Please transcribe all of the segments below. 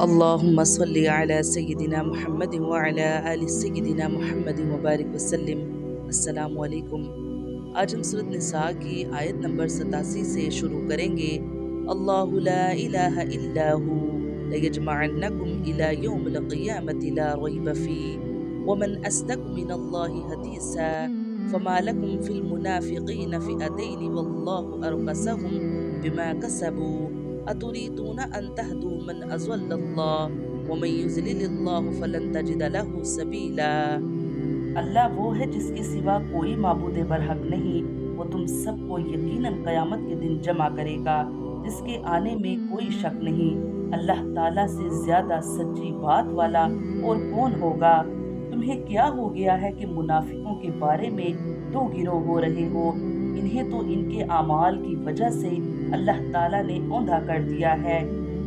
اللہم صلی علی سیدنا محمد وعلی آل سیدنا محمد وبارک وسلم۔ السلام علیکم۔ آج ہم سورۃ نساء کی آیت نمبر 87 سے شروع کریں گے۔ اللہ لا الہ الا ہو لیجمعنکم الی یوم القیامۃ لا ریب فیہ ومن اصدق من اللہ حدیثا فما لکم فی المنافقین فئتین واللہ ارکسہم بما کسبوا اتریدون ان تہدوا من اضل اللہ ومن یضلل اللہ فلن تجد لہ سبیلا۔ اللہ وہ ہے جس کے سوا کوئی معبود برحق نہیں، وہ تم سب کو یقیناً قیامت کے دن جمع کرے گا جس کے آنے میں کوئی شک نہیں۔ اللہ تعالیٰ سے زیادہ سچی بات والا اور کون ہوگا؟ تمہیں کیا ہو گیا ہے کہ منافقوں کے بارے میں دو گروہ ہو رہے ہو؟ انہیں تو ان کے اعمال کی وجہ سے اللہ تعالیٰ نے اوندھا کر دیا ہے۔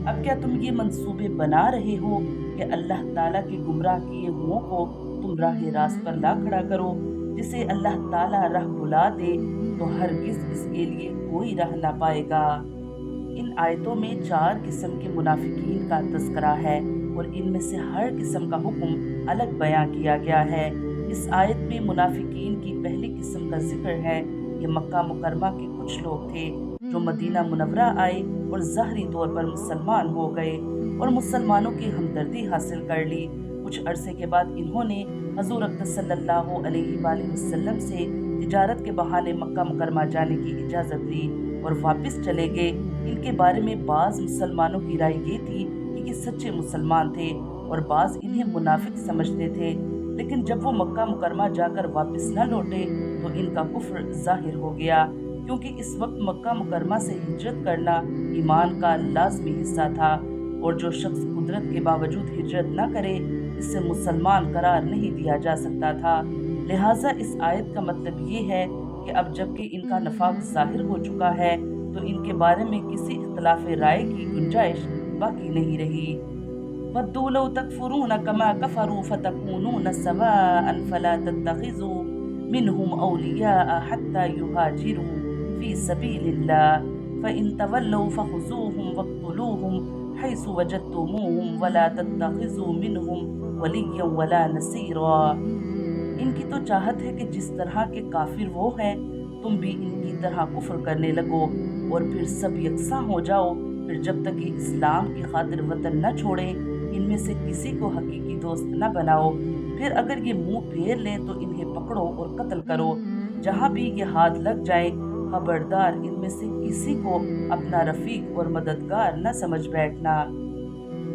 اب کیا تم یہ منصوبے بنا رہے ہو کہ اللہ تعالیٰ کے گمراہ کیے ہوں کو تم راہ راست پر لا کھڑا کرو؟ جسے اللہ تعالیٰ راہ بلا دے تو ہرگز اس کے لیے کوئی راہ نہ پائے گا۔ ان آیتوں میں 4 قسم کے منافقین کا تذکرہ ہے اور ان میں سے ہر قسم کا حکم الگ بیان کیا گیا ہے۔ اس آیت میں منافقین کی پہلی قسم کا ذکر ہے۔ یہ مکہ مکرمہ کے کچھ لوگ تھے جو مدینہ منورہ آئے اور ظاہری طور پر مسلمان ہو گئے اور مسلمانوں کی ہمدردی حاصل کر لی۔ کچھ عرصے کے بعد انہوں نے حضور اقدس صلی اللہ علیہ وآلہ وسلم سے تجارت کے بہانے مکہ مکرمہ جانے کی اجازت لی اور واپس چلے گئے۔ ان کے بارے میں بعض مسلمانوں کی رائے یہ تھی کہ یہ سچے مسلمان تھے اور بعض انہیں منافق سمجھتے تھے، لیکن جب وہ مکہ مکرمہ جا کر واپس نہ لوٹے تو ان کا کفر ظاہر ہو گیا، کیونکہ اس وقت مکہ مکرمہ سے ہجرت کرنا ایمان کا لازمی حصہ تھا، اور جو شخص قدرت کے باوجود ہجرت نہ کرے اسے مسلمان قرار نہیں دیا جا سکتا تھا۔ لہٰذا اس آیت کا مطلب یہ ہے کہ اب جب کہ ان کا نفاق ظاہر ہو چکا ہے تو ان کے بارے میں کسی اختلاف رائے کی گنجائش باقی نہیں رہی۔ وَدُّوا لَوْ تَكْفُرُونَ كَمَا كَفَرُوا فَتَكُونُونَ سَوَاءً فَلَا تَتَّخِذُوا مِنْهُمْ أَوْلِيَاءَ حَتَّى يُهَاجِرُوا فِي سَبِيلِ اللَّهِ فَإِن تَوَلَّوْا فَخُذُوهُمْ وَاقْتُلُوهُمْ حَيْثُ وَجَدتُّمُوهُمْ وَلَا تَتَّخِذُوا مِنْهُمْ وَلِيًّا وَلَا نَصِيرًا۔ ان کی تو چاہت ہے کہ جس طرح کے کافر وہ ہیں تم بھی ان کی طرح کفر کرنے لگو اور پھر سب یکساں ہو جاؤ، پھر جب تک کہ اسلام کی خاطر وطن نہ چھوڑیں ان میں سے کسی کو حقیقی دوست نہ بناؤ، پھر اگر یہ منہ پھیر لیں تو انہیں پکڑو اور قتل کرو، جہاں بھی یہ ہاتھ لگ جائیں خبردار ان میں سے کسی کو اپنا رفیق اور مددگار نہ سمجھ بیٹھنا۔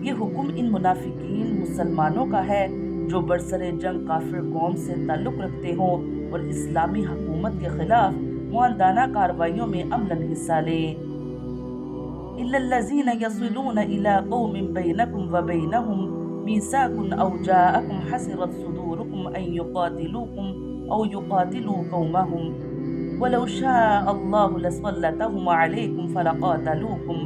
یہ حکم ان منافقین مسلمانوں کا ہے جو برسر جنگ کافر قوم سے تعلق رکھتے ہوں اور اسلامی حکومت کے خلاف معاندانہ کارروائیوں میں عملاً حصہ لیں۔ إِلَّا الَّذِينَ يَصِلُونَ إِلَىٰ قَوْمٍ بَيْنَكُمْ وَبَيْنَهُمْ مِيثَاقٌ أَوْ جَاءَكُمْ حَسِرَتْ صُدُورُكُمْ أَن يُقَاتِلُوكُمْ أَوْ يُقَاتِلُوا قَوْمَهُمْ وَلَوْ شَاءَ اللَّهُ لَسَلَّطَهُمْ عَلَيْكُمْ فَلَقَاتَلُوكُمْ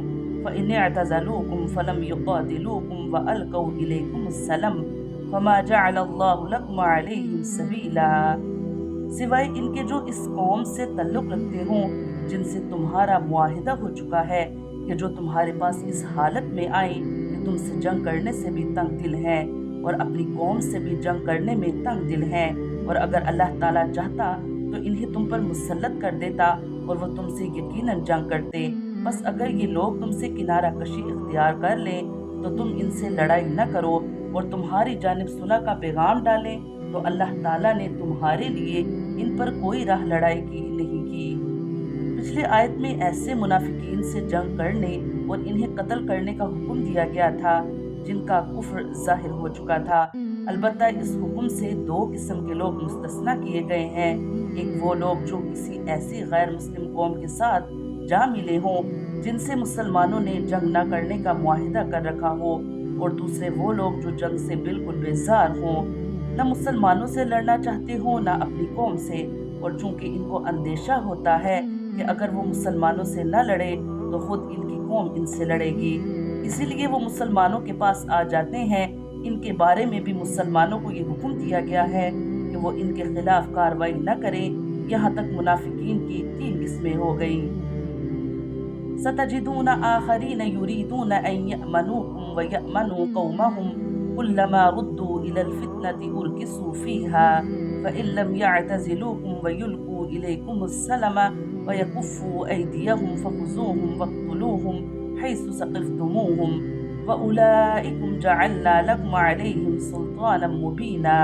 فَإِنِ اعْتَزَلُوكُمْ فَلَمْ يُقَاتِلُوكُمْ وَأَلْقَوْا إِلَيْكُمُ السَّلَامَ فَمَا جَعَلَ اللَّهُ لَكُمْ عَلَيْهِمْ سَبِيلًا۔ سوائے ان کے جو اس قوم سے تعلق رکھتے ہوں جن سے تمہارا معاہدہ ہو چکا ہے، کہ جو تمہارے پاس اس حالت میں آئیں کہ تم سے جنگ کرنے سے بھی تنگ دل ہیں اور اپنی قوم سے بھی جنگ کرنے میں تنگ دل ہیں، اور اگر اللہ تعالیٰ چاہتا تو انہیں تم پر مسلط کر دیتا اور وہ تم سے یقیناً جنگ کرتے۔ بس اگر یہ لوگ تم سے کنارہ کشی اختیار کر لیں تو تم ان سے لڑائی نہ کرو اور تمہاری جانب صلح کا پیغام ڈالیں تو اللہ تعالیٰ نے تمہارے لیے ان پر کوئی راہ لڑائی کی نہیں کی۔ پچھلے آیت میں ایسے منافقین سے جنگ کرنے اور انہیں قتل کرنے کا حکم دیا گیا تھا جن کا کفر ظاہر ہو چکا تھا۔ البتہ اس حکم سے 2 قسم کے لوگ مستثنیٰ کیے گئے ہیں۔ ایک وہ لوگ جو کسی ایسی غیر مسلم قوم کے ساتھ جا ملے ہوں جن سے مسلمانوں نے جنگ نہ کرنے کا معاہدہ کر رکھا ہو، اور دوسرے وہ لوگ جو جنگ سے بالکل بیزار ہوں، نہ مسلمانوں سے لڑنا چاہتے ہوں نہ اپنی قوم سے، اور چونکہ ان کو اندیشہ ہوتا ہے کہ اگر وہ مسلمانوں سے نہ لڑے تو خود ان کی قوم ان سے لڑے گی، اسی لیے وہ مسلمانوں کے پاس آ جاتے ہیں۔ ان کے بارے میں بھی مسلمانوں کو یہ حکم دیا گیا ہے کہ وہ ان کے خلاف کارروائی نہ کریں، یہاں تک منافقین کی 3 قسمیں ہو گئیں۔ ستجدون آخرین یریدون ان یأمنوکم ویأمنوا قومهم كلما ردوا إلى الفتنة أركسوا فيها فإن لم يعتزلوكم ويلقوا إليكم السلم ويكفوا أيديهم فخذوهم واقتلوهم حيث ثقفتموهم وأولئكم جعلنا لكم عليهم سلطانا مبينا۔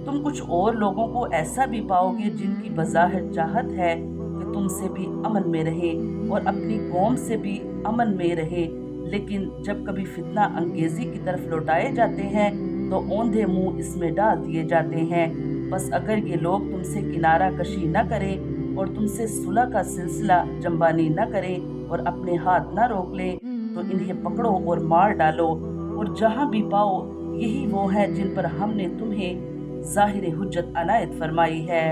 تم کچھ اور لوگوں کو ایسا بھی پاؤ گے جن کی بظاہر چاہت ہے کہ تم سے بھی امن میں رہے اور اپنی قوم سے بھی امن میں رہے، لیکن جب کبھی فتنہ انگیزی کی طرف لوٹائے جاتے ہیں تو اوندھے منہ اس میں ڈال دیے جاتے ہیں۔ بس اگر یہ لوگ تم سے کنارہ کشی نہ کریں اور تم سے صلح کا سلسلہ جنبانی نہ کریں اور اپنے ہاتھ نہ روک لیں تو انہیں پکڑو اور مار ڈالو، اور جہاں بھی پاؤ یہی وہ ہیں جن پر ہم نے تمہیں ظاہر حجت عنایت فرمائی ہے۔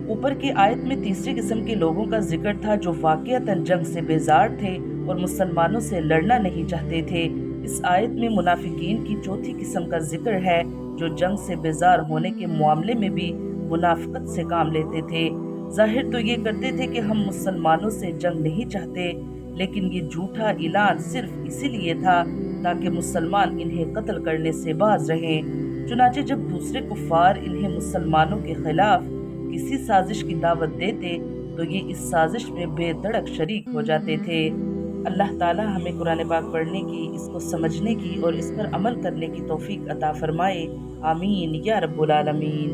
اوپر کی آیت میں تیسری قسم کے لوگوں کا ذکر تھا جو واقعتاً جنگ سے بیزار تھے اور مسلمانوں سے لڑنا نہیں چاہتے تھے۔ اس آیت میں منافقین کی چوتھی قسم کا ذکر ہے جو جنگ سے بیزار ہونے کے معاملے میں بھی منافقت سے کام لیتے تھے۔ ظاہر تو یہ کرتے تھے کہ ہم مسلمانوں سے جنگ نہیں چاہتے، لیکن یہ جھوٹا اعلان صرف اسی لیے تھا تاکہ مسلمان انہیں قتل کرنے سے باز رہیں۔ چنانچہ جب دوسرے کفار انہیں مسلمانوں کے خلاف کسی سازش کی دعوت دیتے تو یہ اس سازش میں بے دھڑک شریک ہو جاتے تھے۔ اللہ تعالی ہمیں قرآن پاک پڑھنے کی، اس کو سمجھنے کی اور اس پر عمل کرنے کی توفیق عطا فرمائے۔ آمین یا رب العالمین۔